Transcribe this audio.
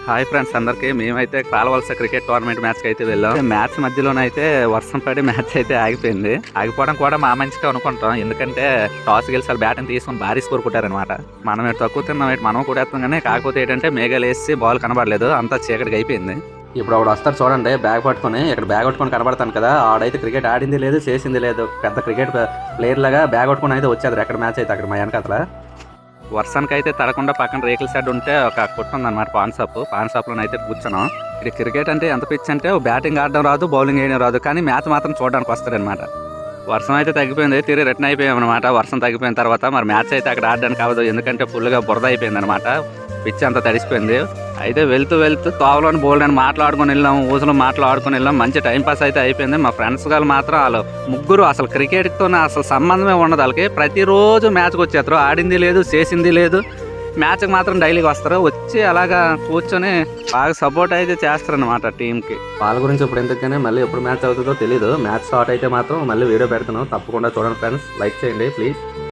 Hi friends అందరికి. మేమైతే కాలవలస cricket tournament మ్యాచ్కి అయితే వెళ్ళాం. మ్యాచ్ మధ్యలోనైతే వర్షం పడి మ్యాచ్ అయితే ఆగిపోయింది. ఆగిపోవడం కూడా మా మంచిగా అనుకుంటాం, ఎందుకంటే టాస్ గెలిచి బ్యాట్ని తీసుకుని భారీ స్కోర్ కొట్టారనమాట. మనం తక్కువ తిన్నాం, మనం కూడా వేస్తాం. కానీ కాకపోతే ఏంటంటే మేఘాలు వేసి బాల్ కనబడలేదు, అంతా చీకటికి అయిపోయింది. ఇప్పుడు ఆవిడ వస్తారు చూడండి, బ్యాగ్ పట్టుకొని. ఇక్కడ బ్యాగ్ పట్టుకొని కనబడతాను కదా, ఆడైతే క్రికెట్ ఆడింది లేదు, చేసింది లేదు. పెద్ద క్రికెట్ ప్లేయర్ లాగా బ్యాగ్ పట్టుకొని అయితే వచ్చేది. ఎక్కడ మ్యాచ్ అయితే అక్కడ మా వెనకాతల వర్షానికి అయితే తడకుండా పక్కన రేకుల షెడ్ ఉంటే ఒక కొట్టు ఉందన్నమాట, పాన్ షాప్లో అయితే కూర్చున్నాం. ఇది క్రికెట్ అంటే ఎంత పిచ్ అంటే బ్యాటింగ్ ఆడడం రాదు, బౌలింగ్ వేయడం రాదు, కానీ మ్యాచ్ మాత్రం చూడడానికి వస్తారనమాట. వర్షం అయితే తగ్గిపోయింది, తిరిగి రిటర్న్ అయిపోయాం అనమాట. వర్షం తగ్గిపోయిన తర్వాత మరి మ్యాచ్ అయితే అక్కడ ఆడడానికి అవ్వదు, ఎందుకంటే ఫుల్గా బురద అయిపోయింది అనమాట. పిచ్ అంతా తడిసిపోయింది. అయితే వెళ్తూ తోవలోని బోల్డ్ అని మాట్లాడుకుని వెళ్ళాం, ఊసులో మాట్లాడుకుని వెళ్ళాం. మంచి టైంపాస్ అయితే అయిపోయింది. మా ఫ్రెండ్స్ గారు మాత్రం వాళ్ళు ముగ్గురు అసలు క్రికెట్తో అసలు సంబంధమే ఉండదు వాళ్ళకి. ప్రతిరోజు మ్యాచ్కి వచ్చేస్తారు, ఆడింది లేదు, చేసింది లేదు. మ్యాచ్కి మాత్రం డైలీకి వస్తారు, వచ్చి అలాగా కూర్చొని బాగా సపోర్ట్ అయితే చేస్తారనమాట టీంకి. వాళ్ళ గురించి ఇప్పుడు ఎందుకని మళ్ళీ ఎప్పుడు మ్యాచ్ అవుతుందో తెలీదు. మ్యాచ్ స్టార్ట్ అయితే మాత్రం మళ్ళీ వీడియో పెడతాను, తప్పకుండా చూడండి ఫ్రెండ్స్. లైక్ చేయండి ప్లీజ్.